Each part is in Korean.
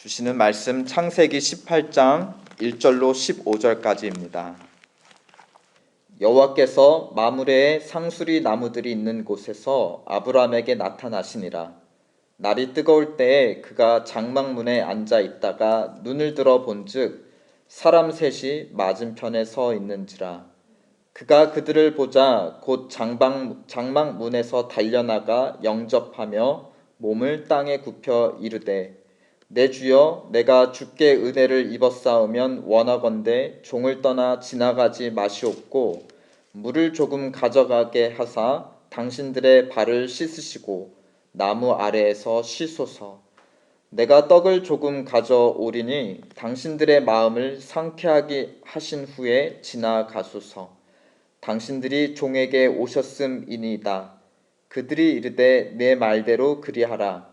주시는 말씀 창세기 18장 1절로 15절까지입니다. 여호와께서 마므레에 상수리 나무들이 있는 곳에서 아브라함에게 나타나시니라. 날이 뜨거울 때에 그가 장막문에 앉아 있다가 눈을 들어 본즉 사람 셋이 맞은편에 서 있는지라. 그가 그들을 보자 곧 장막문에서 달려나가 영접하며 몸을 땅에 굽혀 이르되, 내 주여, 내가 주께 은혜를 입었사오면 원하건대 종을 떠나 지나가지 마시옵고 물을 조금 가져가게 하사 당신들의 발을 씻으시고 나무 아래에서 쉬소서. 내가 떡을 조금 가져오리니 당신들의 마음을 상쾌하게 하신 후에 지나가소서. 당신들이 종에게 오셨음이니이다. 그들이 이르되 내 말대로 그리하라.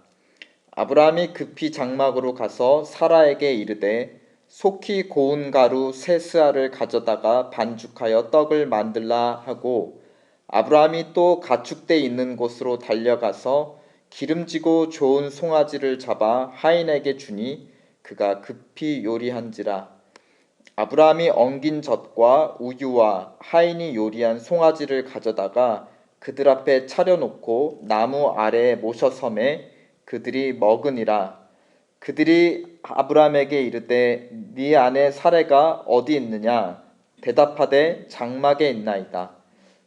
아브라함이 급히 장막으로 가서 사라에게 이르되 속히 고운 가루 세 스아를 가져다가 반죽하여 떡을 만들라 하고, 아브라함이 또 가축대 있는 곳으로 달려가서 기름지고 좋은 송아지를 잡아 하인에게 주니 그가 급히 요리한지라. 아브라함이 엉긴 젖과 우유와 하인이 요리한 송아지를 가져다가 그들 앞에 차려놓고 나무 아래에 모셔 섬에 그들이 먹으니라. 그들이 아브라함에게 이르되 네 아내 사레가 어디 있느냐? 대답하되 장막에 있나이다.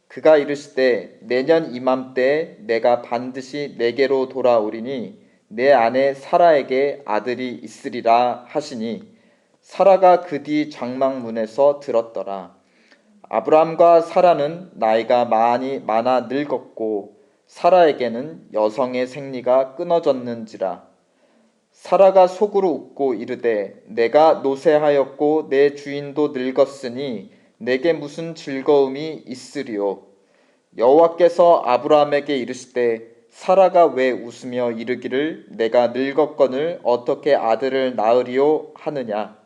그가 이르시되 내년 이맘때에 내가 반드시 내게로 돌아오리니 내 아내 사라에게 아들이 있으리라 하시니, 사라가 그 뒤 장막문에서 들었더라. 아브라함과 사라는 나이가 많아 늙었고 사라에게는 여성의 생리가 끊어졌는지라. 사라가 속으로 웃고 이르되 내가 노쇠하였고 내 주인도 늙었으니 내게 무슨 즐거움이 있으리요. 여호와께서 아브라함에게 이르시되 사라가 왜 웃으며 이르기를 내가 늙었거늘 어떻게 아들을 낳으리요 하느냐.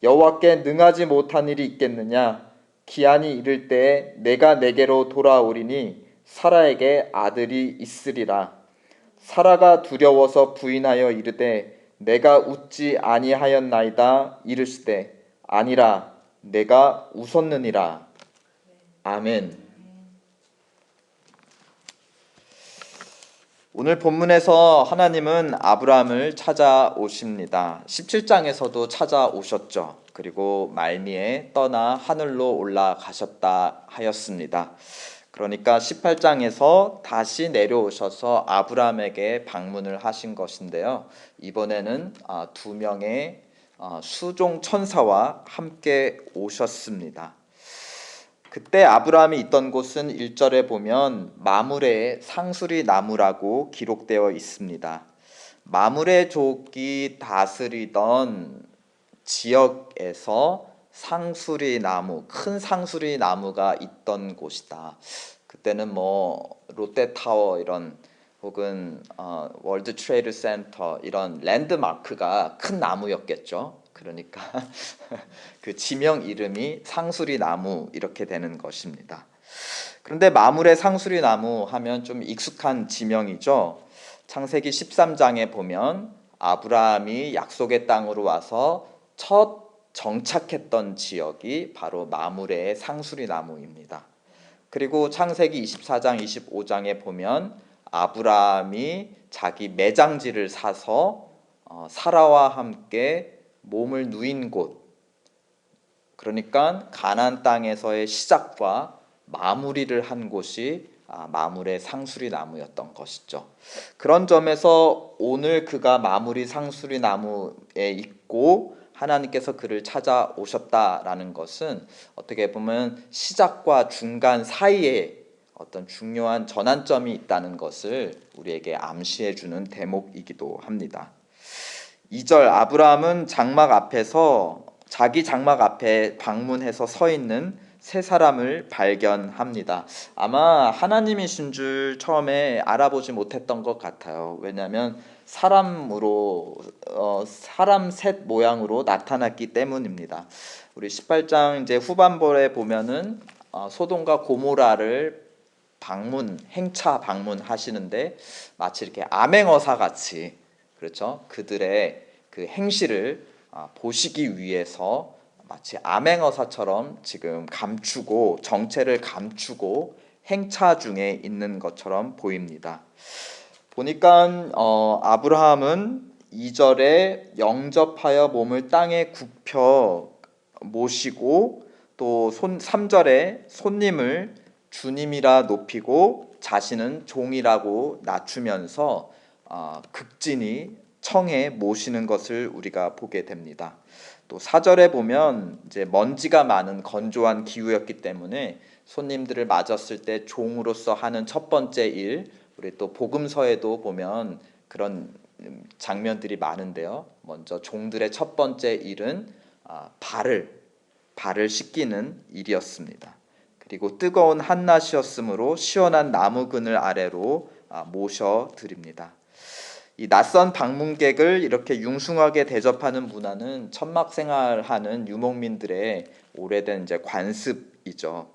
여호와께 능하지 못한 일이 있겠느냐. 기한이 이를 때에 내가 내게로 돌아오리니 사라에게 아들이 있으리라. 사라가 두려워서 부인하여 이르되 내가 웃지 아니하였나이다. 이르시되 아니라 내가 웃었느니라. 아멘. 오늘 본문에서 하나님은 아브라함을 찾아오십니다. 17장에서도 찾아오셨죠. 그리고 말미에 떠나 하늘로 올라가셨다 하였습니다. 그러니까 18장에서 다시 내려오셔서 아브라함에게 방문을 하신 것인데요. 이번에는 두 명의 수종 천사와 함께 오셨습니다. 그때 아브라함이 있던 곳은 1절에 보면 마므레의 상수리 나무라고 기록되어 있습니다. 마므레족이 다스리던 지역에서 상수리 나무, 큰 상수리 나무가 있던 곳이다. 그때는 뭐 롯데타워 이런 혹은 월드 트레이드 센터 이런 랜드마크가 큰 나무였겠죠. 그러니까 그 지명 이름이 상수리 나무 이렇게 되는 것입니다. 그런데 마므레 상수리 나무 하면 좀 익숙한 지명이죠. 창세기 13장에 보면 아브라함이 약속의 땅으로 와서 첫 정착했던 지역이 바로 마므레의 상수리 나무입니다. 그리고 창세기 24장 25장에 보면 아브라함이 자기 매장지를 사서 사라와 함께 몸을 누인 곳, 그러니까 가나안 땅에서의 시작과 마무리를 한 곳이 마므레 상수리 나무였던 것이죠. 그런 점에서 오늘 그가 마므리 상수리 나무에 있고 하나님께서 그를 찾아오셨다라는 것은 어떻게 보면 시작과 중간 사이에 어떤 중요한 전환점이 있다는 것을 우리에게 암시해 주는 대목이기도 합니다. 2절, 아브라함은 장막 앞에서 자기 장막 앞에 방문해서 서 있는 세 사람을 발견합니다. 아마 하나님이신 줄 처음에 알아보지 못했던 것 같아요. 왜냐하면 사람으로 사람 셋 모양으로 나타났기 때문입니다. 우리 18장 이제 후반부에 보면은 소돔과 고모라를 행차 방문하시는데 마치 이렇게 암행어사 같이, 그렇죠? 그들의 그 행실을 보시기 위해서 마치 암행어사처럼 지금 감추고 정체를 감추고 행차 중에 있는 것처럼 보입니다. 보니까 아브라함은 2절에 영접하여 몸을 땅에 굽혀 모시고 또 3절에 손님을 주님이라 높이고 자신은 종이라고 낮추면서 극진히 청해 모시는 것을 우리가 보게 됩니다. 또 4절에 보면 이제 먼지가 많은 건조한 기후였기 때문에 손님들을 맞았을 때 종으로서 하는 첫 번째 일, 우리 또 복음서에도 보면 그런 장면들이 많은데요. 먼저 종들의 첫 번째 일은 발을 씻기는 일이었습니다. 그리고 뜨거운 한낮이었으므로 시원한 나무 그늘 아래로 모셔 드립니다. 이 낯선 방문객을 이렇게 융숭하게 대접하는 문화는 천막 생활하는 유목민들의 오래된 이제 관습이죠.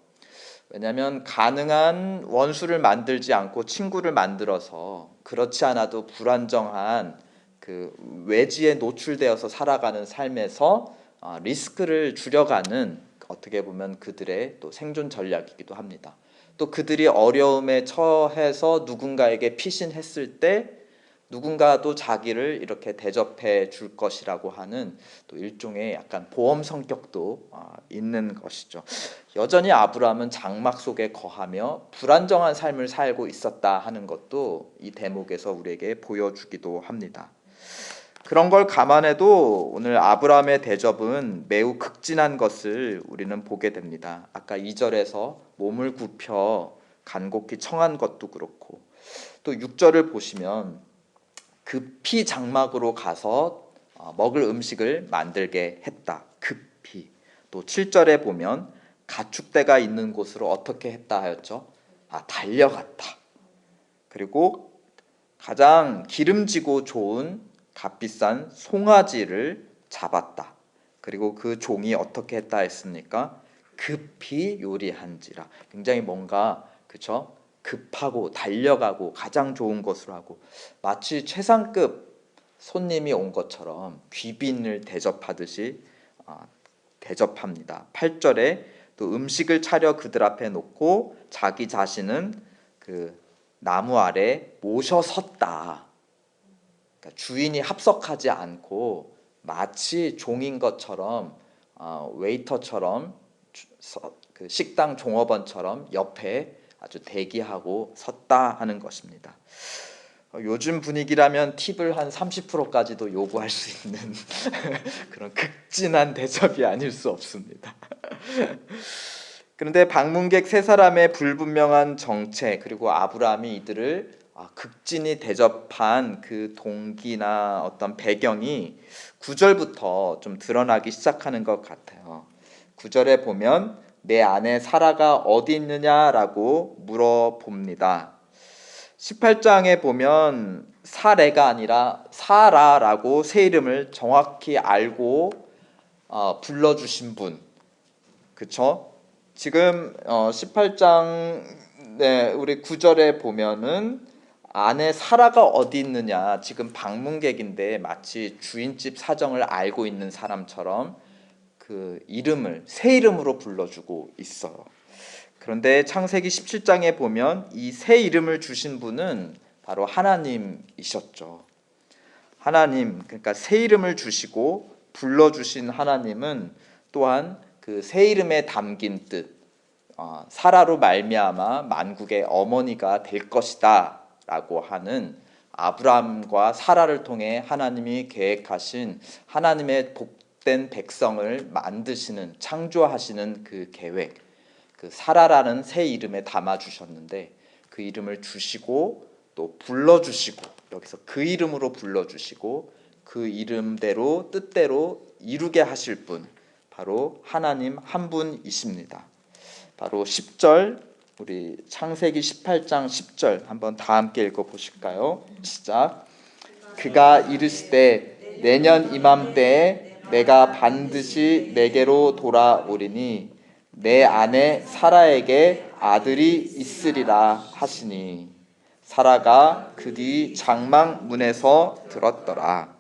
왜냐하면 가능한 원수를 만들지 않고 친구를 만들어서 그렇지 않아도 불안정한 그 외지에 노출되어서 살아가는 삶에서 리스크를 줄여가는 어떻게 보면 그들의 또 생존 전략이기도 합니다. 또 그들이 어려움에 처해서 누군가에게 피신했을 때 누군가도 자기를 이렇게 대접해 줄 것이라고 하는 또 일종의 약간 보험 성격도 있는 것이죠. 여전히 아브라함은 장막 속에 거하며 불안정한 삶을 살고 있었다 하는 것도 이 대목에서 우리에게 보여주기도 합니다. 그런 걸 감안해도 오늘 아브라함의 대접은 매우 극진한 것을 우리는 보게 됩니다. 아까 2절에서 몸을 굽혀 간곡히 청한 것도 그렇고 또 6절을 보시면 급히 장막으로 가서 먹을 음식을 만들게 했다. 급히. 또 7절에 보면 가축대가 있는 곳으로 어떻게 했다 하였죠? 달려갔다. 그리고 가장 기름지고 좋은 값비싼 송아지를 잡았다. 그리고 그 종이 어떻게 했다 했습니까? 급히 요리한지라. 굉장히 뭔가 그쵸? 급하고 달려가고 가장 좋은 것으로 하고 마치 최상급 손님이 온 것처럼 귀빈을 대접하듯이 대접합니다. 8절에 또 음식을 차려 그들 앞에 놓고 자기 자신은 그 나무 아래 모셔 섰다. 그러니까 주인이 합석하지 않고 마치 종인 것처럼 웨이터처럼 그 식당 종업원처럼 옆에 아주 대기하고 섰다 하는 것입니다. 요즘 분위기라면 팁을 한 30%까지도 요구할 수 있는 그런 극진한 대접이 아닐 수 없습니다. 그런데 방문객 세 사람의 불분명한 정체 그리고 아브라함이 이들을 극진히 대접한 그 동기나 어떤 배경이 9절부터 좀 드러나기 시작하는 것 같아요. 9절에 보면 내 아내 사라가 어디 있느냐라고 물어봅니다. 18장에 보면 사레가 아니라 사라라고 새 이름을 정확히 알고 불러주신 분, 그쵸? 지금 18장 우리 9절에 보면은 아내 사라가 어디 있느냐, 지금 방문객인데 마치 주인집 사정을 알고 있는 사람처럼 그 이름을 새 이름으로 불러주고 있어요. 그런데 창세기 17장에 보면 이 새 이름을 주신 분은 바로 하나님이셨죠. 하나님, 그러니까 새 이름을 주시고 불러주신 하나님은 또한 그 새 이름에 담긴 뜻, 사라로 말미암아 만국의 어머니가 될 것이다 라고 하는 아브라함과 사라를 통해 하나님이 계획하신 하나님의 복된 백성을 만드시는, 창조하시는 그 계획, 그 사라라는 새 이름에 담아 주셨는데 그 이름을 주시고 또 불러주시고, 여기서 그 이름으로 불러주시고 그 이름대로 뜻대로 이루게 하실 분, 바로 하나님 한 분이십니다. 바로 10절, 우리 창세기 18장 10절 한번 다 함께 읽어보실까요? 시작. 그가 이르시되 내년 이맘때에 내가 반드시 내게로 돌아오리니 내 아내 사라에게 아들이 있으리라 하시니 사라가 그 뒤 장막 문에서 들었더라.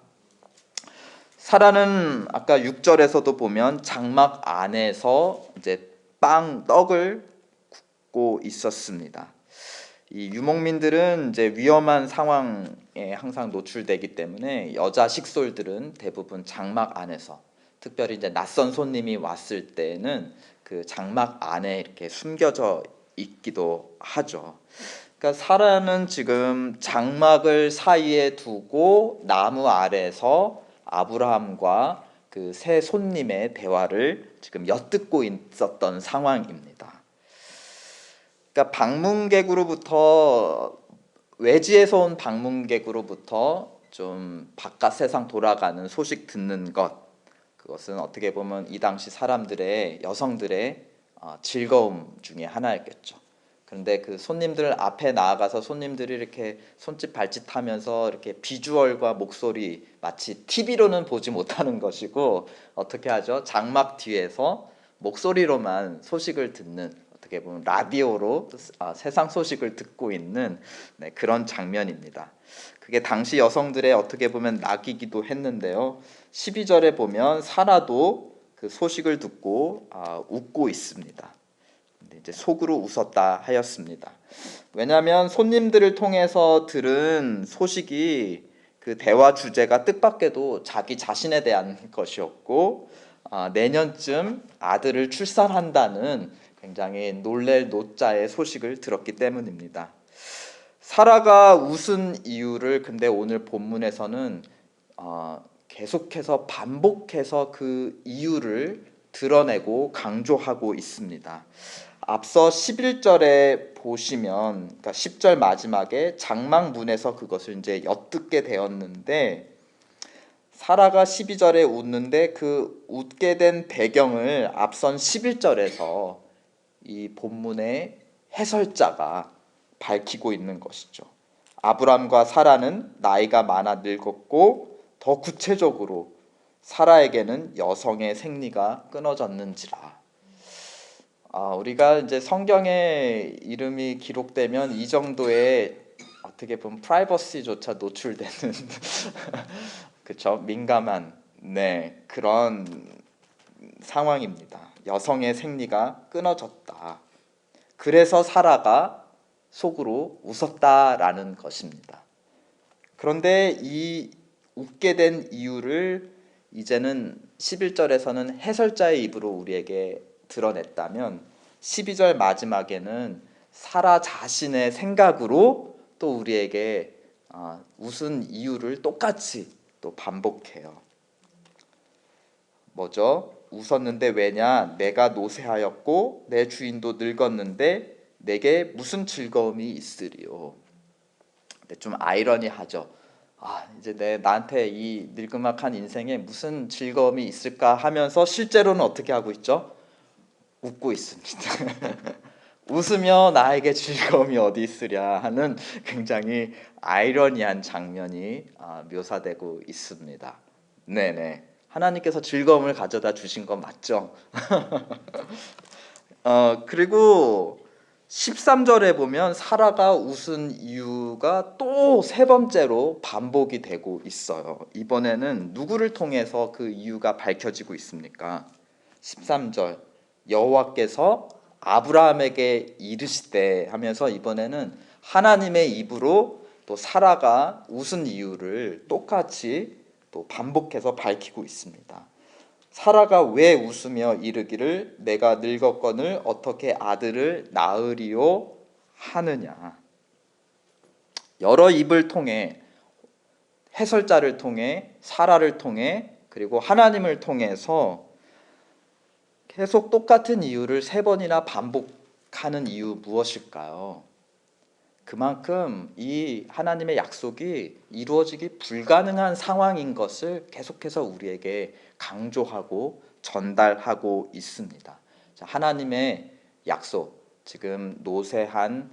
사라는 아까 6절에서도 보면 장막 안에서 이제 떡을 굽고 있었습니다. 이 유목민들은 이제 위험한 상황에 항상 노출되기 때문에 여자 식솔들은 대부분 장막 안에서, 특별히 이제 낯선 손님이 왔을 때는 그 장막 안에 이렇게 숨겨져 있기도 하죠. 그러니까 사라는 지금 장막을 사이에 두고 나무 아래서 아브라함과 그 새 손님의 대화를 지금 엿듣고 있었던 상황입니다. 그러니까 방문객으로부터, 외지에서 온 방문객으로부터 좀 바깥 세상 돌아가는 소식 듣는 것, 그것은 어떻게 보면 이 당시 사람들의, 여성들의 즐거움 중에 하나였겠죠. 그런데 그 손님들 앞에 나아가서 손님들이 이렇게 손짓 발짓 하면서 이렇게 비주얼과 목소리, 마치 TV로는 보지 못하는 것이고 어떻게 하죠? 장막 뒤에서 목소리로만 소식을 듣는, 어떻게 보면 라디오로 세상 소식을 듣고 있는 그런 장면입니다. 그게 당시 여성들의 어떻게 보면 낙이기도 했는데요. 12절에 보면 사라도 그 소식을 듣고 웃고 있습니다. 이제 속으로 웃었다 하였습니다. 왜냐하면 손님들을 통해서 들은 소식이, 그 대화 주제가 뜻밖에도 자기 자신에 대한 것이었고 내년쯤 아들을 출산한다는 굉장히 놀랄 노자의 소식을 들었기 때문입니다. 사라가 웃은 이유를 근데 오늘 본문에서는 계속해서 반복해서 그 이유를 드러내고 강조하고 있습니다. 앞서 11절에 보시면, 그러니까 10절 마지막에 장막 문에서 그것을 이제 엿듣게 되었는데, 사라가 12절에 웃는데 그 웃게 된 배경을 앞선 11절에서 이 본문의 해설자가 밝히고 있는 것이죠. 아브람과 사라는 나이가 많아 늙었고, 더 구체적으로 사라에게는 여성의 생리가 끊어졌는지라. 우리가 이제 성경에 이름이 기록되면 이 정도의 어떻게 보면 프라이버시조차 노출되는 그렇죠, 민감한 그런 상황입니다. 여성의 생리가 끊어졌다. 그래서 사라가 속으로 웃었다라는 것입니다. 그런데 이 웃게 된 이유를 이제는 11절에서는 해설자의 입으로 우리에게 드러냈다면 12절 마지막에는 사라 자신의 생각으로 또 우리에게 웃은 이유를 똑같이 또 반복해요. 뭐죠? 웃었는데 왜냐? 내가 노쇠하였고 내 주인도 늙었는데 내게 무슨 즐거움이 있으리요. 근데 좀 아이러니하죠. 이제 나한테 이 늙음막한 인생에 무슨 즐거움이 있을까 하면서 실제로는 어떻게 하고 있죠? 웃고 있습니다. 웃으며 나에게 즐거움이 어디 있으랴 하는 굉장히 아이러니한 장면이 묘사되고 있습니다. 네네. 하나님께서 즐거움을 가져다 주신 거 맞죠? 그리고 13절에 보면 사라가 웃은 이유가 또 세 번째로 반복이 되고 있어요. 이번에는 누구를 통해서 그 이유가 밝혀지고 있습니까? 13절 여호와께서 아브라함에게 이르시되 하면서 이번에는 하나님의 입으로 또 사라가 웃은 이유를 똑같이 또 반복해서 밝히고 있습니다. 사라가 왜 웃으며 이르기를 내가 늙었거늘 어떻게 아들을 낳으리요 하느냐. 여러 입을 통해, 해설자를 통해, 사라를 통해, 그리고 하나님을 통해서 계속 똑같은 이유를 세 번이나 반복하는 이유 무엇일까요? 그만큼 이 하나님의 약속이 이루어지기 불가능한 상황인 것을 계속해서 우리에게 강조하고 전달하고 있습니다. 하나님의 약속, 지금 노쇠한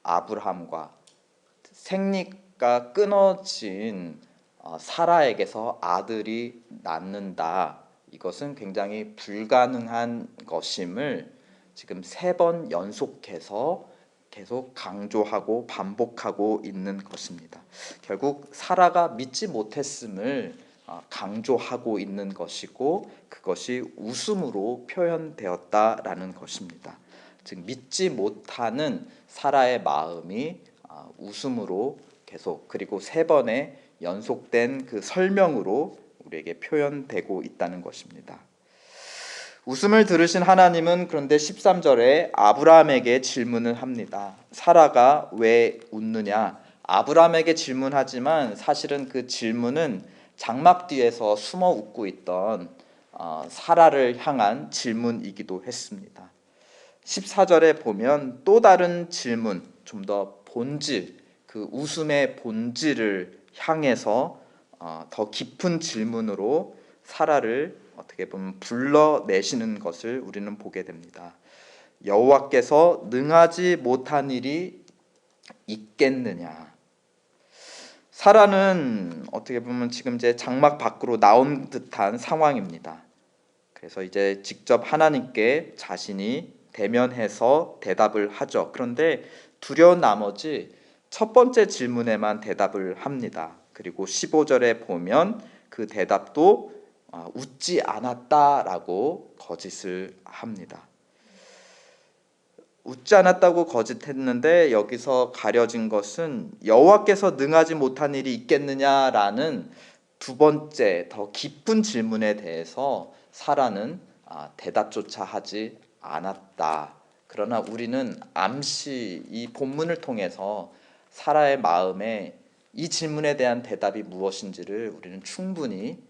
아브라함과 생리가 끊어진 사라에게서 아들이 낳는다. 이것은 굉장히 불가능한 것임을 지금 세 번 연속해서 계속 강조하고 반복하고 있는 것입니다. 결국 사라가 믿지 못했음을 강조하고 있는 것이고 그것이 웃음으로 표현되었다라는 것입니다. 즉 믿지 못하는 사라의 마음이 웃음으로 계속 그리고 세 번의 연속된 그 설명으로 우리에게 표현되고 있다는 것입니다. 웃음을 들으신 하나님은 그런데 13절에 아브라함에게 질문을 합니다. 사라가 왜 웃느냐? 아브라함에게 질문하지만 사실은 그 질문은 장막 뒤에서 숨어 웃고 있던 사라를 향한 질문이기도 했습니다. 14절에 보면 또 다른 질문, 좀 더 본질, 그 웃음의 본질을 향해서 더 깊은 질문으로 사라를 어떻게 보면 불러내시는 것을 우리는 보게 됩니다. 여호와께서 능하지 못한 일이 있겠느냐? 사라는 어떻게 보면 지금 이제 장막 밖으로 나온 듯한 상황입니다. 그래서 이제 직접 하나님께 자신이 대면해서 대답을 하죠. 그런데 두려운 나머지 첫 번째 질문에만 대답을 합니다. 그리고 15절에 보면 그 대답도 웃지 않았다라고 거짓을 합니다. 웃지 않았다고 거짓했는데 여기서 가려진 것은 여호와께서 능하지 못한 일이 있겠느냐라는 두 번째 더 깊은 질문에 대해서 사라는 대답조차 하지 않았다. 그러나 우리는 암시 이 본문을 통해서 사라의 마음에 이 질문에 대한 대답이 무엇인지를 우리는 충분히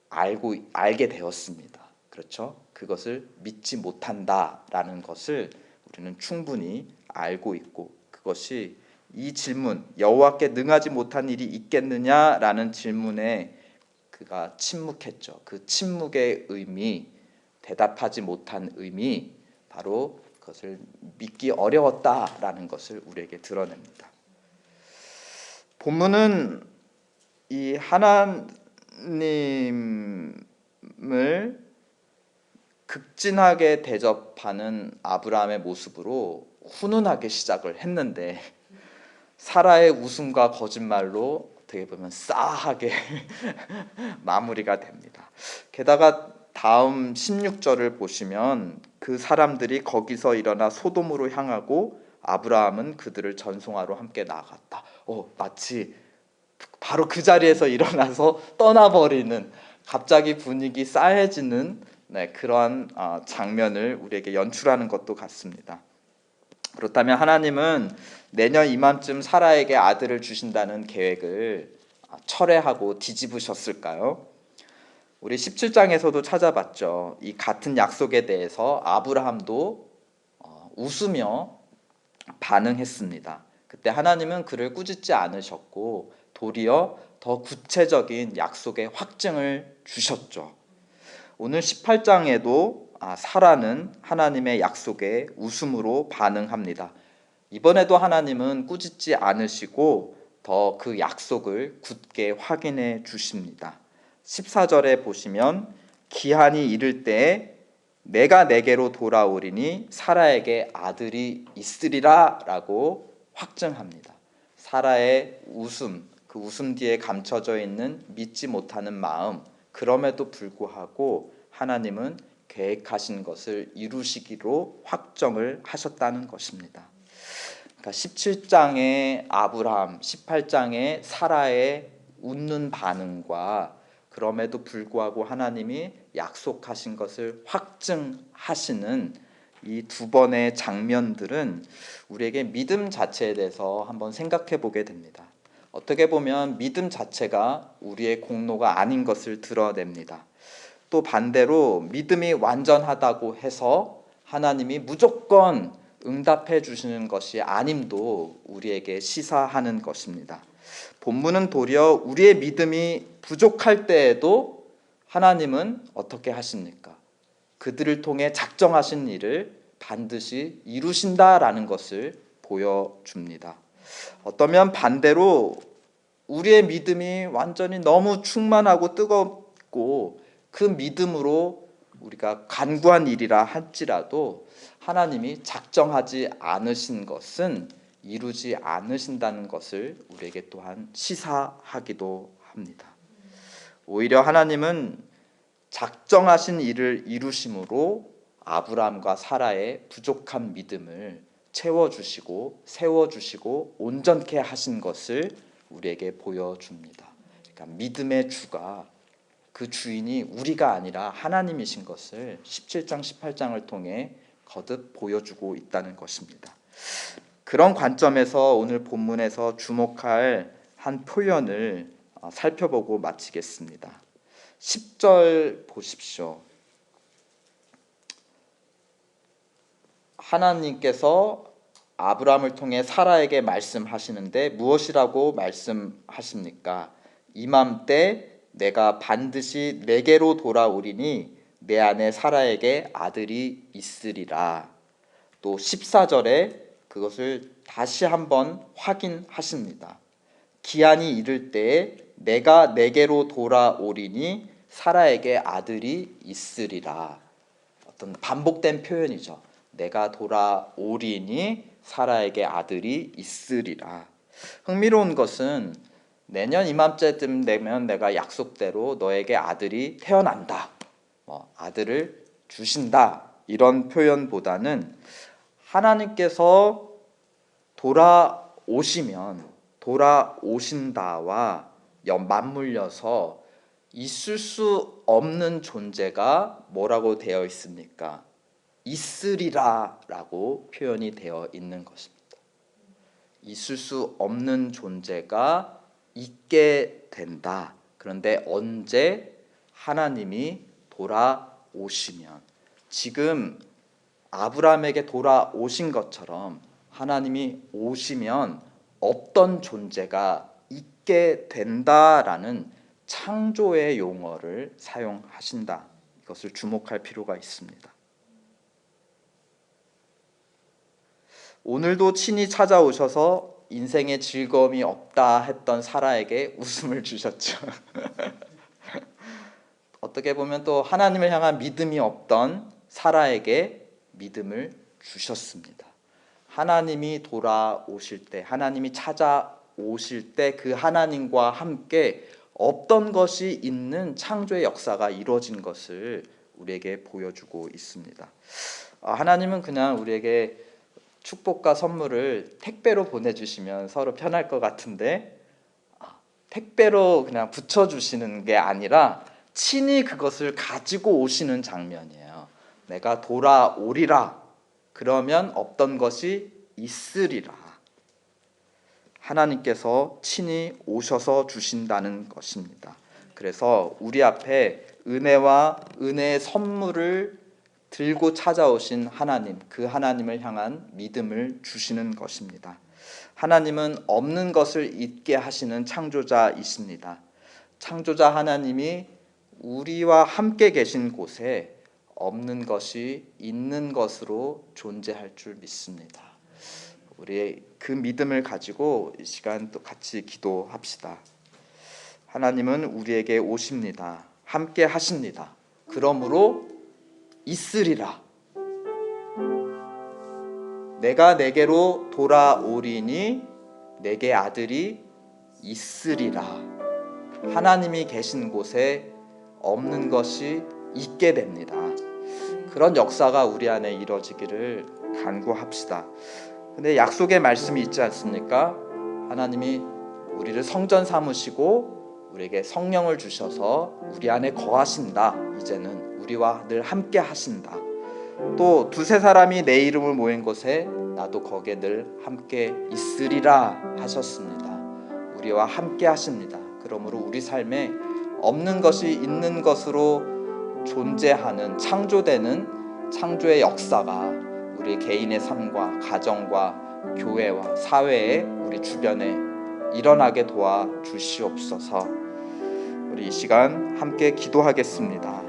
알게 되었습니다. 그렇죠? 그것을 믿지 못한다라는 것을 우리는 충분히 알고 있고 그것이 이 질문 여호와께 능하지 못한 일이 있겠느냐라는 질문에 그가 침묵했죠. 그 침묵의 의미, 대답하지 못한 의미 바로 그것을 믿기 어려웠다라는 것을 우리에게 드러냅니다. 본문은 이 하나님을 극진하게 대접하는 아브라함의 모습으로 훈훈하게 시작을 했는데 사라의 웃음과 거짓말로 어떻게 보면 싸하게 마무리가 됩니다. 게다가 다음 16절을 보시면 그 사람들이 거기서 일어나 소돔으로 향하고 아브라함은 그들을 전송하러 함께 나아갔다. 마치 바로 그 자리에서 일어나서 떠나버리는 갑자기 분위기 싸해지는 그러한 장면을 우리에게 연출하는 것도 같습니다. 그렇다면 하나님은 내년 이맘쯤 사라에게 아들을 주신다는 계획을 철회하고 뒤집으셨을까요? 우리 17장에서도 찾아봤죠. 이 같은 약속에 대해서 아브라함도 웃으며 반응했습니다. 그때 하나님은 그를 꾸짖지 않으셨고 도리어 더 구체적인 약속의 확증을 주셨죠. 오늘 18장에도 사라는 하나님의 약속에 웃음으로 반응합니다. 이번에도 하나님은 꾸짖지 않으시고 더 그 약속을 굳게 확인해 주십니다. 14절에 보시면 기한이 이를 때에 내가 내게로 돌아오리니 사라에게 아들이 있으리라 라고 확증합니다. 사라의 웃음, 그 웃음 뒤에 감춰져 있는 믿지 못하는 마음, 그럼에도 불구하고 하나님은 계획하신 것을 이루시기로 확정을 하셨다는 것입니다. 그러니까 17장의 아브라함, 18장의 사라의 웃는 반응과 그럼에도 불구하고 하나님이 약속하신 것을 확증하시는 이 두 번의 장면들은 우리에게 믿음 자체에 대해서 한번 생각해 보게 됩니다. 어떻게 보면 믿음 자체가 우리의 공로가 아닌 것을 드러냅니다. 또 반대로 믿음이 완전하다고 해서 하나님이 무조건 응답해 주시는 것이 아님도 우리에게 시사하는 것입니다. 본문은 도리어 우리의 믿음이 부족할 때에도 하나님은 어떻게 하십니까? 그들을 통해 작정하신 일을 반드시 이루신다라는 것을 보여줍니다. 어떠면 반대로 우리의 믿음이 완전히 너무 충만하고 뜨겁고 그 믿음으로 우리가 간구한 일이라 할지라도 하나님이 작정하지 않으신 것은 이루지 않으신다는 것을 우리에게 또한 시사하기도 합니다. 오히려 하나님은 작정하신 일을 이루심으로 아브라함과 사라의 부족한 믿음을 채워주시고 세워주시고 온전케 하신 것을 우리에게 보여줍니다. 그러니까 믿음의 주가, 그 주인이 우리가 아니라 하나님이신 것을 17장 18장을 통해 거듭 보여주고 있다는 것입니다. 그런 관점에서 오늘 본문에서 주목할 한 표현을 살펴보고 마치겠습니다. 10절 보십시오. 하나님께서 아브라함을 통해 사라에게 말씀하시는데 무엇이라고 말씀하십니까? 이맘때 내가 반드시 내게로 돌아오리니 내 아내 사라에게 아들이 있으리라. 또 14절에 그것을 다시 한번 확인하십니다. 기한이 이를 때에 내가 내게로 돌아오리니 사라에게 아들이 있으리라. 어떤 반복된 표현이죠. 내가 돌아오리니 사라에게 아들이 있으리라. 흥미로운 것은 내년 이맘때쯤 되면 내가 약속대로 너에게 아들이 태어난다, 아들을 주신다, 이런 표현보다는 하나님께서 돌아오신다와 맞물려서 있을 수 없는 존재가 뭐라고 되어 있습니까? 있으리라 라고 표현이 되어 있는 것입니다. 있을 수 없는 존재가 있게 된다. 그런데 언제? 하나님이 돌아오시면. 지금 아브라함에게 돌아오신 것처럼 하나님이 오시면 없던 존재가 있게 된다라는 창조의 용어를 사용하신다. 이것을 주목할 필요가 있습니다. 오늘도 친히 찾아오셔서 인생에 즐거움이 없다 했던 사라에게 웃음을 주셨죠. 어떻게 보면 또 하나님을 향한 믿음이 없던 사라에게 믿음을 주셨습니다. 하나님이 돌아오실 때, 하나님이 찾아오실 때 그 하나님과 함께 없던 것이 있는 창조의 역사가 이루어진 것을 우리에게 보여주고 있습니다. 하나님은 그냥 우리에게 축복과 선물을 택배로 보내주시면 서로 편할 것 같은데, 택배로 그냥 붙여주시는 게 아니라 친히 그것을 가지고 오시는 장면이에요. 내가 돌아오리라. 그러면 없던 것이 있으리라. 하나님께서 친히 오셔서 주신다는 것입니다. 그래서 우리 앞에 은혜와 은혜의 선물을 들고 찾아오신 하나님, 그 하나님을 향한 믿음을 주시는 것입니다. 하나님은 없는 것을 있게 하시는 창조자이십니다. 창조자 하나님이 우리와 함께 계신 곳에 없는 것이 있는 것으로 존재할 줄 믿습니다. 우리 그 믿음을 가지고 이 시간 또 같이 기도합시다. 하나님은 우리에게 오십니다. 함께 하십니다. 그러므로 있으리라. 내가 내게로 돌아오리니 내게 아들이 있으리라. 하나님이 계신 곳에 없는 것이 있게 됩니다. 그런 역사가 우리 안에 이루어지기를 간구합시다. 근데 약속의 말씀이 있지 않습니까? 하나님이 우리를 성전 삼으시고 우리에게 성령을 주셔서 우리 안에 거하신다. 이제는 우리와 늘 함께 하신다. 또 두세 사람이 내 이름을 모인 곳에 나도 거기에 늘 함께 있으리라 하셨습니다. 우리와 함께 하십니다. 그러므로 우리 삶에 없는 것이 있는 것으로 존재하는, 창조되는 창조의 역사가 우리 개인의 삶과 가정과 교회와 사회에, 우리 주변에 일어나게 도와주시옵소서. 우리 이 시간 함께 기도하겠습니다.